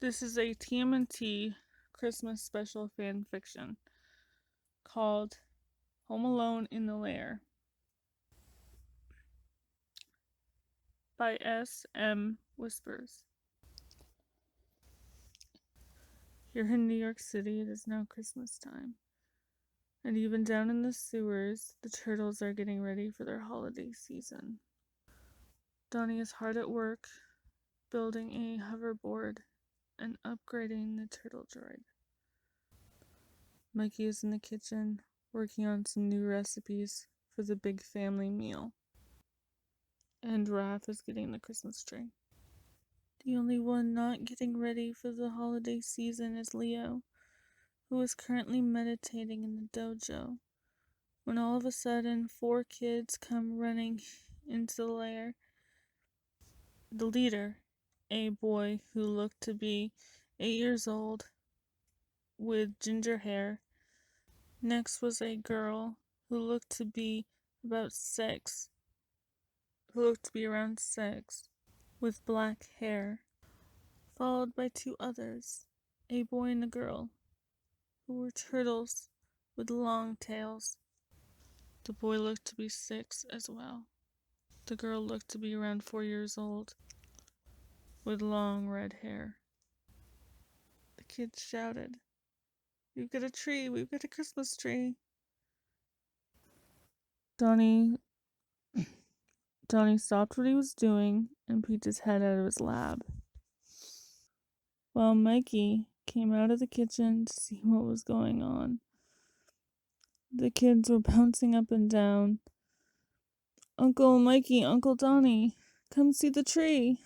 This is a TMNT Christmas special fan fiction called Home Alone in the Lair by S.M. Whispers. Here in New York City, it is now Christmas time. And even down in the sewers, the turtles are getting ready for their holiday season. Donnie is hard at work, building a hoverboard and upgrading the turtle droid. Mikey is in the kitchen, working on some new recipes for the big family meal. And Raph is getting the Christmas tree. The only one not getting ready for the holiday season is Leo, who is currently meditating in the dojo, when all of a sudden 4 kids come running into the lair. The leader, a boy who looked to be 8 years old, with ginger hair. Next was a girl who looked to be around 6, with black hair, followed by 2 others, a boy and a girl, who were turtles with long tails. The boy looked to be 6 as well. The girl looked to be around 4 years old, with long red hair. The kids shouted, "We've got a tree! We've got a Christmas tree!" Donnie stopped what he was doing and peeked his head out of his lab, while Mikey came out of the kitchen to see what was going on. The kids were bouncing up and down. "Uncle Mikey, Uncle Donnie, come see the tree."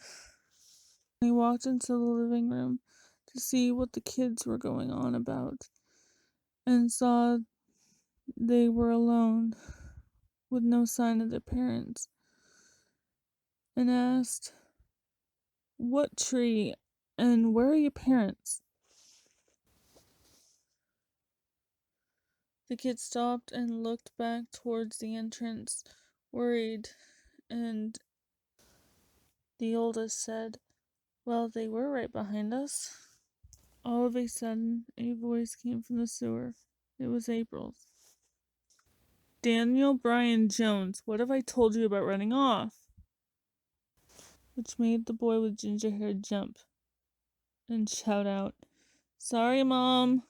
He walked into the living room to see what the kids were going on about, and saw they were alone, with no sign of their parents, and asked, "What tree, and where are your parents?" The kids stopped and looked back towards the entrance, worried, and the oldest said, "Well, they were right behind us." All of a sudden, a voice came from the sewer. It was April's. "Daniel Bryan Jones, what have I told you about running off?" Which made the boy with ginger hair jump and shout out, "Sorry, Mom."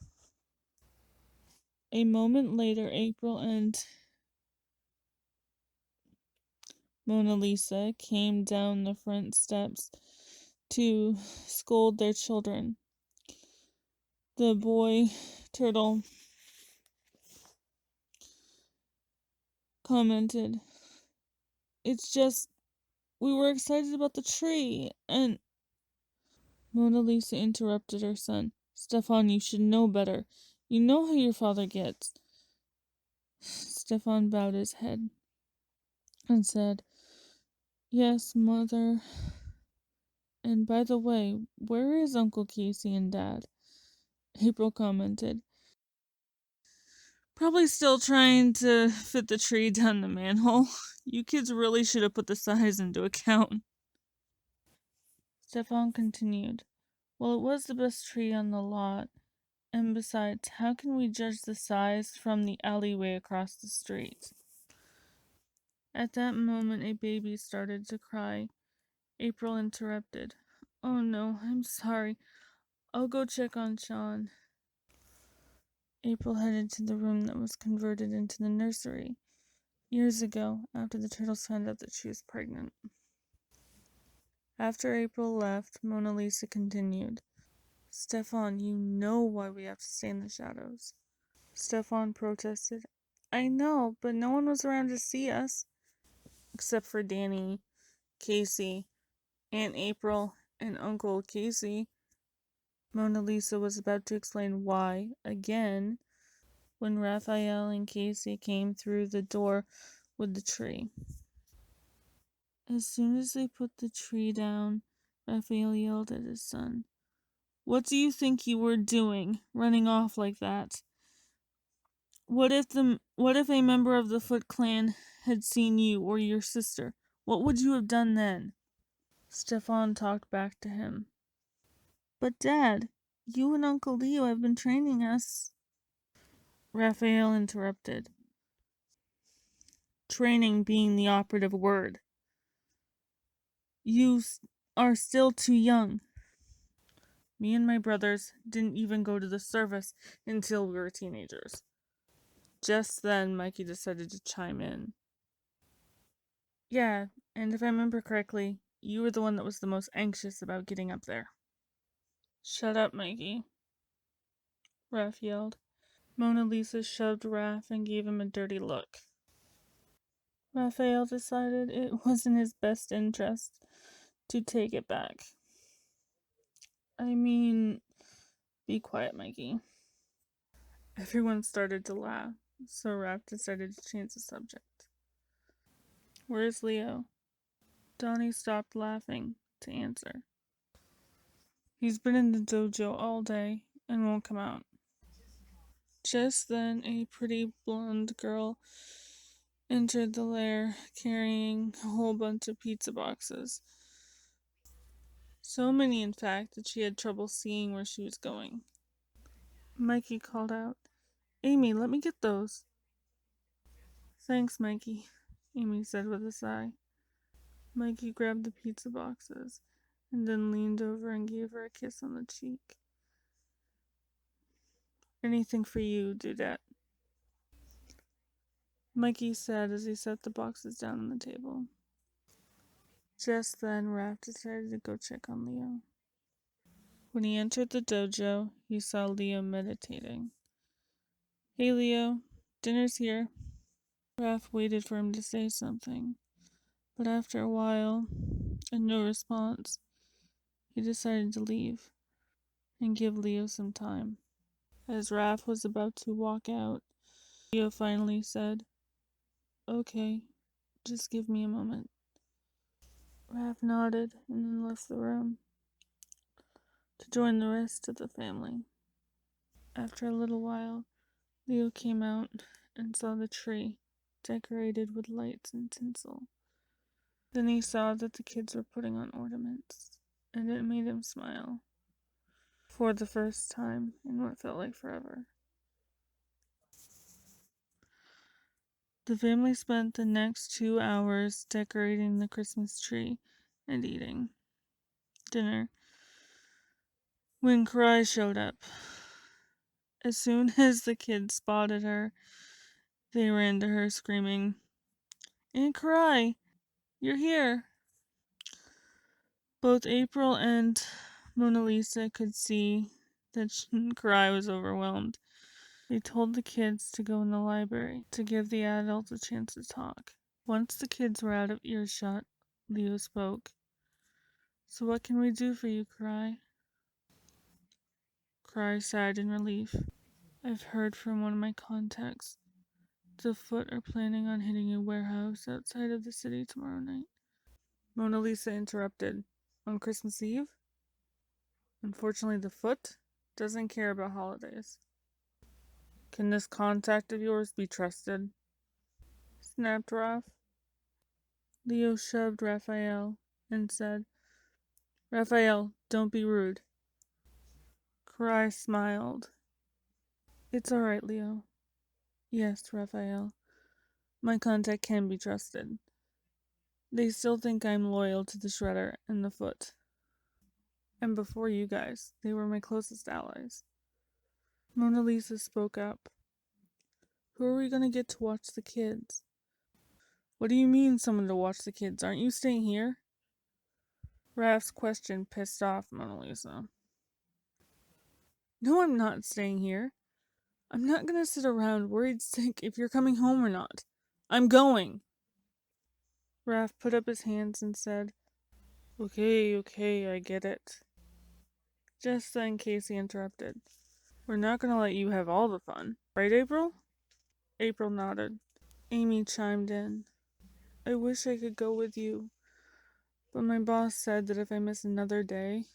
A moment later, April and Mona Lisa came down the front steps to scold their children. The boy turtle commented, "It's just, we were excited about the tree, and..." Mona Lisa interrupted her son. "Stefan, you should know better. You know how your father gets." Stefan bowed his head and said, "Yes, Mother. And by the way, where is Uncle Casey and Dad?" April commented, "Probably still trying to fit the tree down the manhole. You kids really should have put the size into account." Stefan continued, "Well, it was the best tree on the lot. And besides, how can we judge the size from the alleyway across the street?" At that moment, a baby started to cry. April interrupted, "Oh no, I'm sorry. I'll go check on Sean." April headed to the room that was converted into the nursery years ago, after the turtles found out that she was pregnant. After April left, Mona Lisa continued, "Stefan, you know why we have to stay in the shadows." Stefan protested, "I know, but no one was around to see us." Except for Danny, Casey, Aunt April, and Uncle Casey. Mona Lisa was about to explain why, again, when Raphael and Casey came through the door with the tree. As soon as they put the tree down, Raphael yelled at his son, "What do you think you were doing, running off like that? What if a member of the Foot Clan had seen you or your sister? What would you have done then?" Stefan talked back to him. But Dad, you and Uncle Leo have been training us. Raphael interrupted, training being the operative word. You are still too young. Me and my brothers didn't even go to the service until we were teenagers. Just then, Mikey decided to chime in. Yeah, and if I remember correctly, you were the one that was the most anxious about getting up there. Shut up, Mikey, Raph yelled. Mona Lisa shoved Raph and gave him a dirty look. Raphael decided it was in his best interest to take it back. I mean, be quiet, Mikey. Everyone started to laugh, so Raph decided to change the subject. Where's Leo? Donnie stopped laughing to answer. He's been in the dojo all day and won't come out. Just then, a pretty blonde girl entered the lair carrying a whole bunch of pizza boxes. So many, in fact, that she had trouble seeing where she was going. Mikey called out, Amy, let me get those. Thanks, Mikey, Amy said with a sigh. Mikey grabbed the pizza boxes and then leaned over and gave her a kiss on the cheek. Anything for you, Dudette, Mikey said as he set the boxes down on the table. Just then, Raph decided to go check on Leo. When he entered the dojo, he saw Leo meditating. Hey, Leo, dinner's here. Raph waited for him to say something, but after a while, and no response, he decided to leave and give Leo some time. As Raph was about to walk out, Leo finally said, Okay, just give me a moment. Raph nodded and then left the room to join the rest of the family. After a little while, Leo came out and saw the tree decorated with lights and tinsel. Then he saw that the kids were putting on ornaments, and it made him smile. For the first time in what felt like forever. The family spent the next 2 hours decorating the Christmas tree and eating dinner when Cry showed up. As soon as the kids spotted her, they ran to her screaming, Aunt Cry, you're here! Both April and Mona Lisa could see that Cry was overwhelmed. They told the kids to go in the library to give the adults a chance to talk. Once the kids were out of earshot, Leo spoke. So what can we do for you, Cry? Cry sighed in relief. I've heard from one of my contacts. The Foot are planning on hitting a warehouse outside of the city tomorrow night. Mona Lisa interrupted. On Christmas Eve? Unfortunately, the Foot doesn't care about holidays. Can this contact of yours be trusted? Snapped Raph. Leo shoved Raphael and said, Raphael, don't be rude. Cry smiled. It's all right, Leo. Yes, Raphael. My contact can be trusted. They still think I'm loyal to the Shredder and the Foot. And before you guys, they were my closest allies. Mona Lisa spoke up. Who are we gonna get to watch the kids? What do you mean someone to watch the kids? Aren't you staying here? Raph's question pissed off Mona Lisa. No, I'm not staying here. I'm not gonna sit around worried sick if you're coming home or not. I'm going! Raph put up his hands and said, Okay, I get it. Just then Casey interrupted. We're not gonna let you have all the fun. Right, April? April nodded. Amy chimed in. I wish I could go with you, but my boss said that if I miss another day,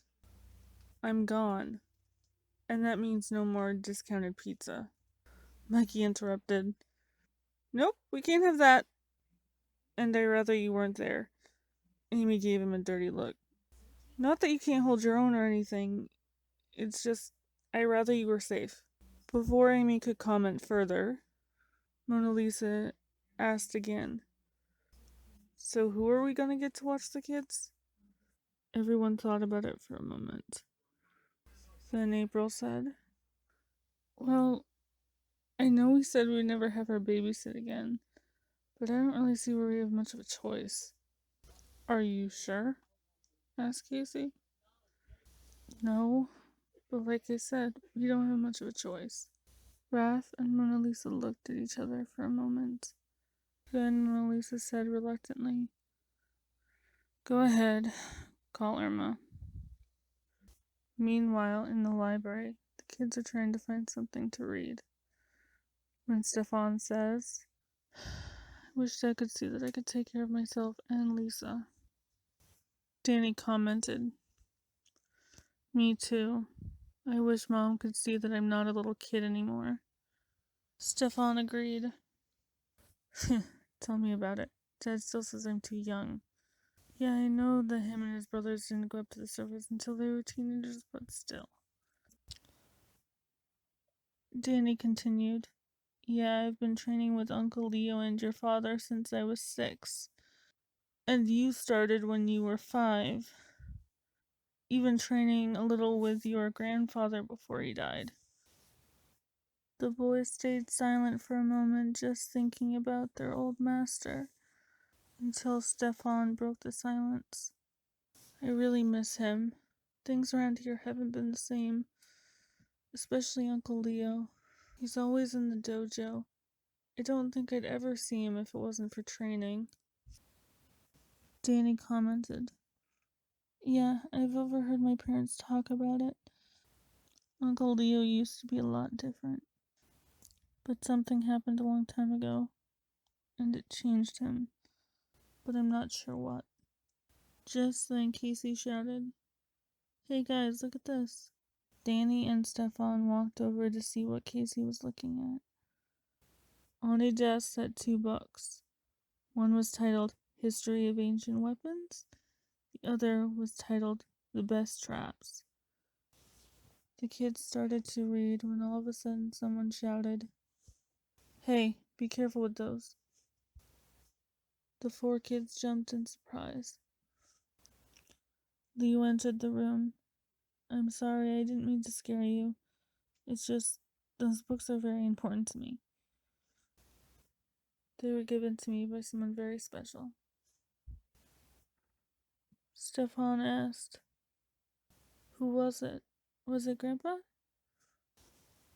I'm gone. And that means no more discounted pizza. Mikey interrupted. Nope, we can't have that. And I'd rather you weren't there. Amy gave him a dirty look. Not that you can't hold your own or anything. It's just, I'd rather you were safe. Before Amy could comment further, Mona Lisa asked again, so who are we gonna get to watch the kids? Everyone thought about it for a moment. Then April said, well, I know we said we'd never have her babysit again, but I don't really see where we have much of a choice. Are you sure? Asked Casey. No, but like I said, we don't have much of a choice. Raph and Mona Lisa looked at each other for a moment. Then Mona Lisa said reluctantly, go ahead, call Irma. Meanwhile, in the library, the kids are trying to find something to read. When Stefan says, I wished I could see that I could take care of myself and Lisa. Danny commented, me too. I wish Mom could see that I'm not a little kid anymore. Stefan agreed. Tell me about it. Dad still says I'm too young. Yeah, I know that him and his brothers didn't go up to the surface until they were teenagers, but still. Danny continued, yeah, I've been training with Uncle Leo and your father since I was 6. And you started when you were 5. Even training a little with your grandfather before he died. The boys stayed silent for a moment, just thinking about their old master, until Stefan broke the silence. I really miss him. Things around here haven't been the same, especially Uncle Leo. He's always in the dojo. I don't think I'd ever see him if it wasn't for training. Danny commented, yeah, I've overheard my parents talk about it. Uncle Leo used to be a lot different. But something happened a long time ago, and it changed him. But I'm not sure what. Just then Casey shouted, hey guys, look at this. Danny and Stefan walked over to see what Casey was looking at. On a desk sat 2 books. One was titled History of Ancient Weapons. The other was titled The Best Traps. The kids started to read when all of a sudden someone shouted, hey, be careful with those. The 4 kids jumped in surprise. Leo entered the room. I'm sorry, I didn't mean to scare you. It's just, those books are very important to me. They were given to me by someone very special. Stefan asked, who was it? Was it Grandpa?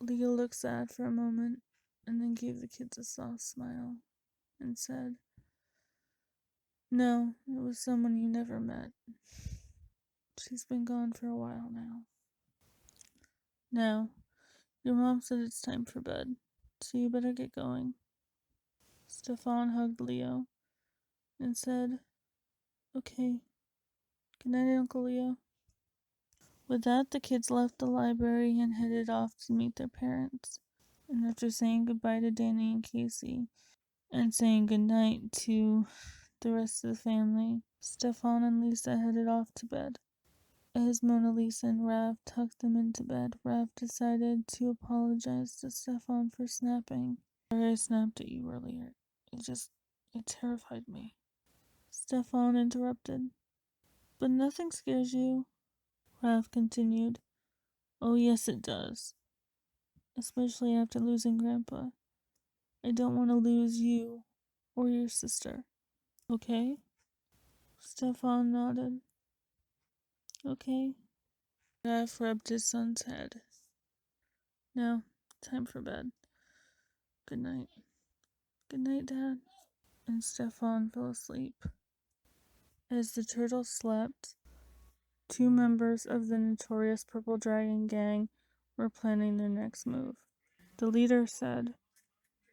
Leo looked sad for a moment, and then gave the kids a soft smile, and said, no, it was someone you never met. She's been gone for a while now. Now, your mom said it's time for bed, so you better get going. Stefan hugged Leo and said, okay, good night, Uncle Leo. With that, the kids left the library and headed off to meet their parents. And after saying goodbye to Danny and Casey, and saying goodnight to the rest of the family, Stefan and Lisa headed off to bed. As Mona Lisa and Rav tucked them into bed, Rav decided to apologize to Stefan for snapping. Sorry I snapped at you earlier. It terrified me. Stefan interrupted. But nothing scares you, Rav continued. Oh yes it does. Especially after losing Grandpa. I don't want to lose you or your sister. Okay? Stefan nodded. Okay. Rav rubbed his son's head. Now, time for bed. Good night. Good night, Dad. And Stefan fell asleep. As the turtle slept, 2 members of the notorious Purple Dragon gang were planning their next move. The leader said,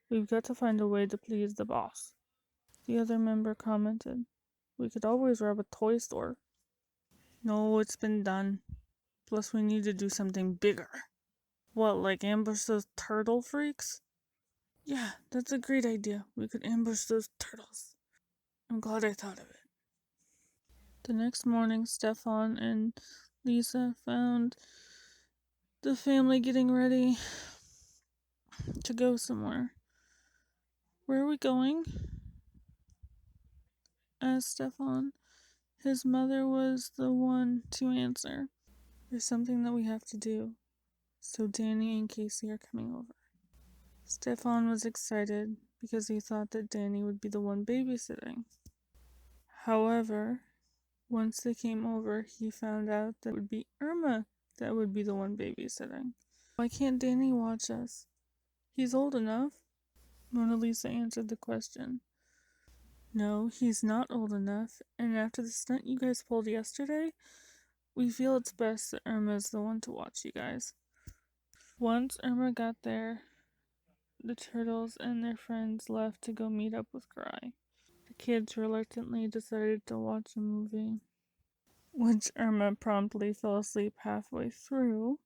we've got to find a way to please the boss. The other member commented, we could always rob a toy store. No, it's been done. Plus we need to do something bigger. What, like ambush those turtle freaks? Yeah, that's a great idea. We could ambush those turtles. I'm glad I thought of it. The next morning, Stefan and Lisa found The family getting ready to go somewhere. Where are we going? Asked Stefan. His mother was the one to answer. There's something that we have to do, so Danny and Casey are coming over. Stefan was excited because he thought that Danny would be the one babysitting. However, once they came over, he found out that it would be Irma that would be the one babysitting. Why can't Danny watch us? He's old enough. Mona Lisa answered the question. No, he's not old enough, and after the stunt you guys pulled yesterday, we feel it's best that Irma is the one to watch you guys. Once Irma got there, the turtles and their friends left to go meet up with Cry. The kids reluctantly decided to watch a movie, which Irma promptly fell asleep halfway through,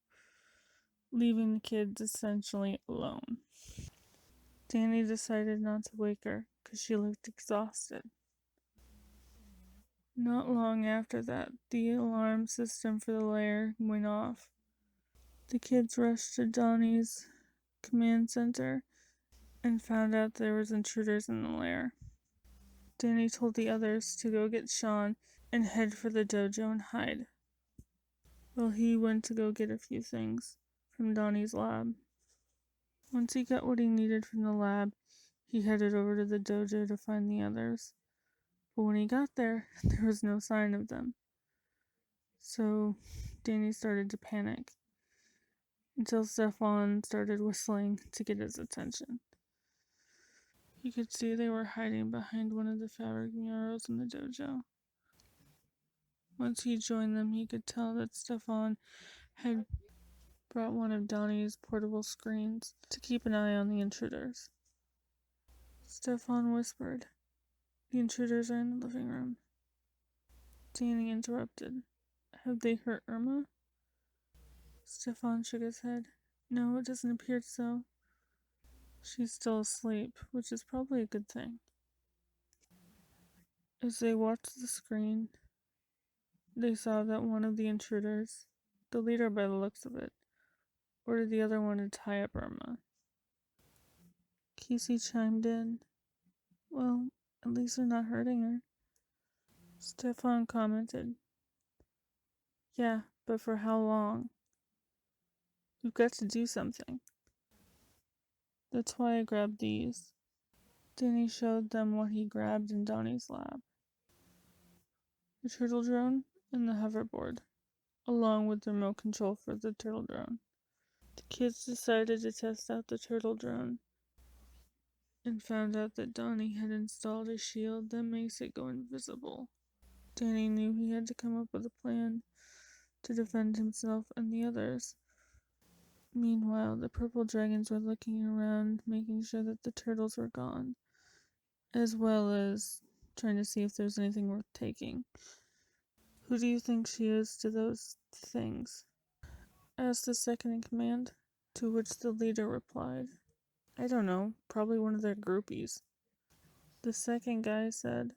leaving the kids essentially alone. Danny decided not to wake her because she looked exhausted. Not long after that, the alarm system for the lair went off. The kids rushed to Donnie's command center and found out there was intruders in the lair. Danny told the others to go get Sean and head for the dojo and hide. Well, he went to go get a few things from Donnie's lab. Once he got what he needed from the lab, he headed over to the dojo to find the others. But when he got there, there was no sign of them. So Danny started to panic until Stefan started whistling to get his attention. You could see they were hiding behind one of the fabric murals in the dojo. Once he joined them, he could tell that Stefan had brought one of Donnie's portable screens to keep an eye on the intruders. Stefan whispered, "The intruders are in the living room." Danny interrupted. "Have they hurt Irma?" Stefan shook his head. "No, it doesn't appear so. She's still asleep, which is probably a good thing." As they watched the screen, they saw that one of the intruders, the leader by the looks of it, ordered the other one to tie up Irma. Casey chimed in, "Well, at least they're not hurting her." Stefan commented, "Yeah, but for how long? We've got to do something." "That's why I grabbed these." Danny showed them what he grabbed in Donnie's lab. The turtle drone and the hoverboard, along with the remote control for the turtle drone. The kids decided to test out the turtle drone and found out that Donnie had installed a shield that makes it go invisible. Danny knew he had to come up with a plan to defend himself and the others. Meanwhile, the purple dragons were looking around, making sure that the turtles were gone, as well as trying to see if there's anything worth taking. "Who do you think she is to those things?" asked the second in command, to which the leader replied, "I don't know, probably one of their groupies." The second guy said,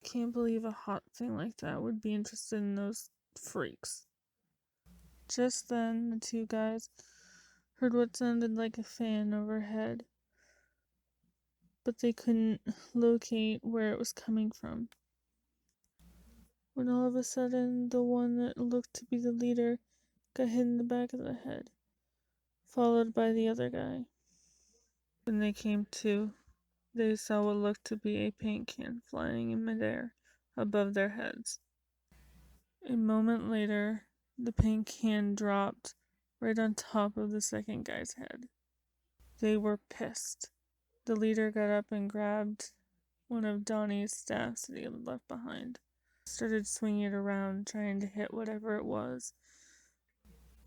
"Can't believe a hot thing like that would be interested in those freaks." Just then, the two guys heard what sounded like a fan overhead, but they couldn't locate where it was coming from. When all of a sudden, the one that looked to be the leader got hit in the back of the head, followed by the other guy. When they came to, they saw what looked to be a paint can flying in midair above their heads. A moment later, the paint can dropped right on top of the second guy's head. They were pissed. The leader got up and grabbed one of Donnie's staffs that he had left behind. Started swinging it around, trying to hit whatever it was.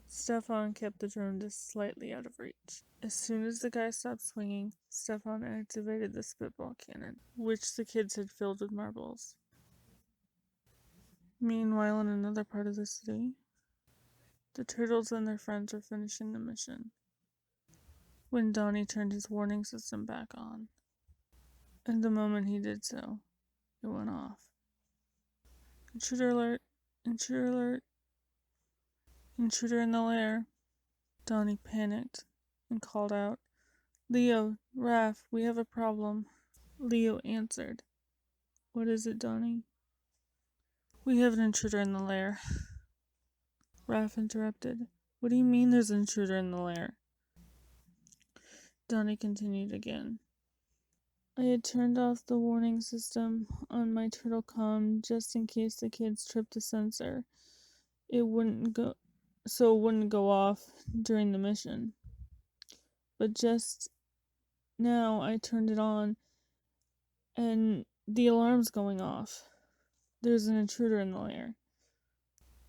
Stefan kept the drone just slightly out of reach. As soon as the guy stopped swinging, Stefan activated the spitball cannon, which the kids had filled with marbles. Meanwhile, in another part of the city, the turtles and their friends were finishing the mission when Donnie turned his warning system back on. And the moment he did so, it went off. "Intruder alert! Intruder alert! Intruder in the lair!" Donnie panicked and called out, Leo, Raph, we have a problem. Leo answered, What is it, Donnie? We have an intruder in the lair. Raph interrupted, What do you mean there's an intruder in the lair? Donnie continued again. I had turned off the warning system on my turtle comm just in case the kids tripped the sensor. It wouldn't go off during the mission. But just now I turned it on and the alarm's going off. There's an intruder in the lair.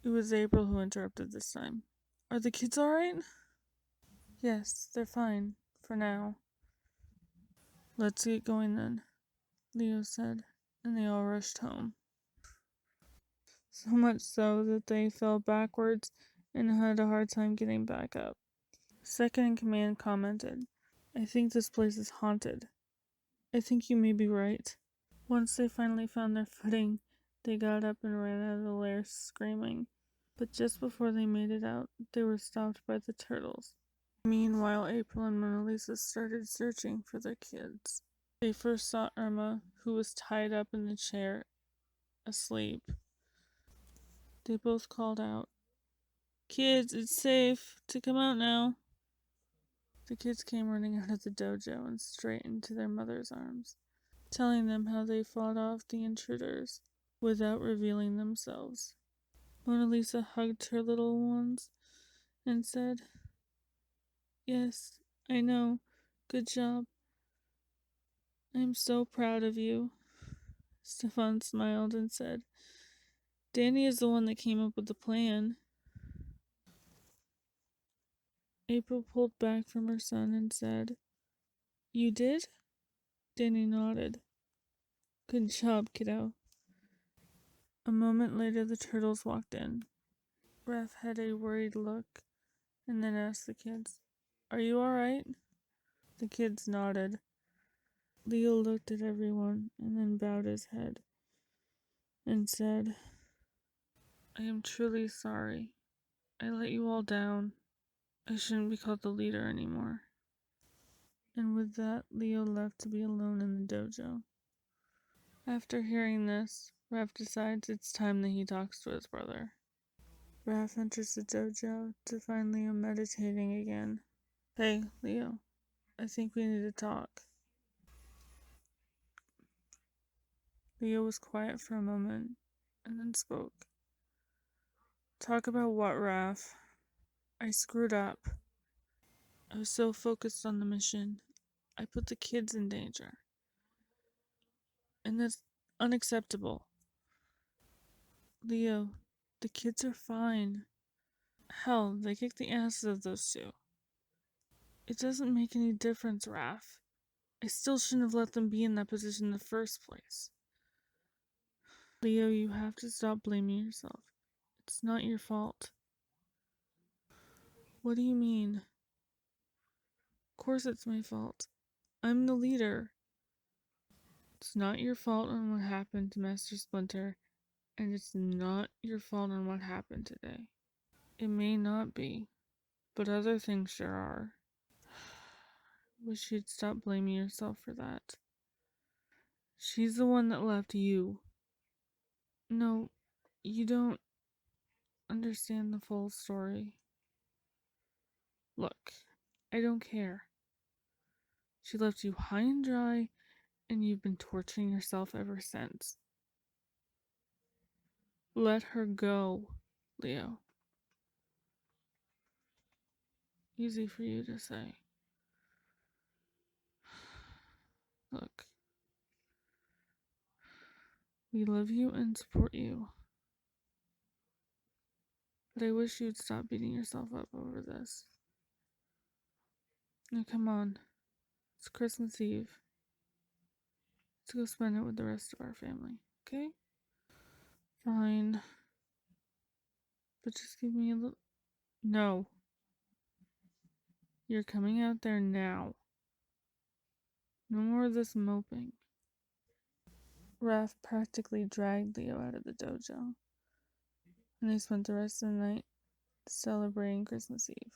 It was April who interrupted this time. Are the kids alright? Yes, they're fine. For now. Let's get going then, Leo said, and they all rushed home. So much so that they fell backwards and had a hard time getting back up. Second in command commented, I think this place is haunted. I think you may be right. Once they finally found their footing, they got up and ran out of the lair screaming. But just before they made it out, they were stopped by the turtles. Meanwhile, April and Mona Lisa started searching for their kids. They first saw Irma, who was tied up in the chair, asleep. They both called out, Kids, it's safe to come out now. The kids came running out of the dojo and straight into their mother's arms, telling them how they fought off the intruders without revealing themselves. Mona Lisa hugged her little ones and said, Yes, I know. Good job. I'm so proud of you. Stefan smiled and said, Danny is the one that came up with the plan. April pulled back from her son and said, You did? Danny nodded. Good job, kiddo. A moment later, the turtles walked in. Raph had a worried look and then asked the kids, Are you alright? The kids nodded. Leo looked at everyone and then bowed his head and said, I am truly sorry. I let you all down. I shouldn't be called the leader anymore. And with that, Leo left to be alone in the dojo. After hearing this, Raph decides it's time that he talks to his brother. Raph enters the dojo to find Leo meditating again. Hey, Leo, I think we need to talk. Leo was quiet for a moment and then spoke. Talk about what, Raph? I screwed up. I was so focused on the mission, I put the kids in danger. And that's unacceptable. Leo, the kids are fine. Hell, they kicked the asses of those two. It doesn't make any difference, Raph. I still shouldn't have let them be in that position in the first place. Leo, you have to stop blaming yourself. It's not your fault. What do you mean? Of course it's my fault. I'm the leader. It's not your fault on what happened to Master Splinter, and it's not your fault on what happened today. It may not be, but other things sure are. Wish you'd stop blaming yourself for that. She's the one that left you. No, you don't understand the full story. Look, I don't care. She left you high and dry, and you've been torturing yourself ever since. Let her go, Leo. Easy for you to say. Look, we love you and support you. But I wish you'd stop beating yourself up over this. Now come on. It's Christmas Eve. Let's go spend it with the rest of our family, okay? Fine. But just give me a little... No. You're coming out there now. No more of this moping. Raph practically dragged Leo out of the dojo, and they spent the rest of the night celebrating Christmas Eve.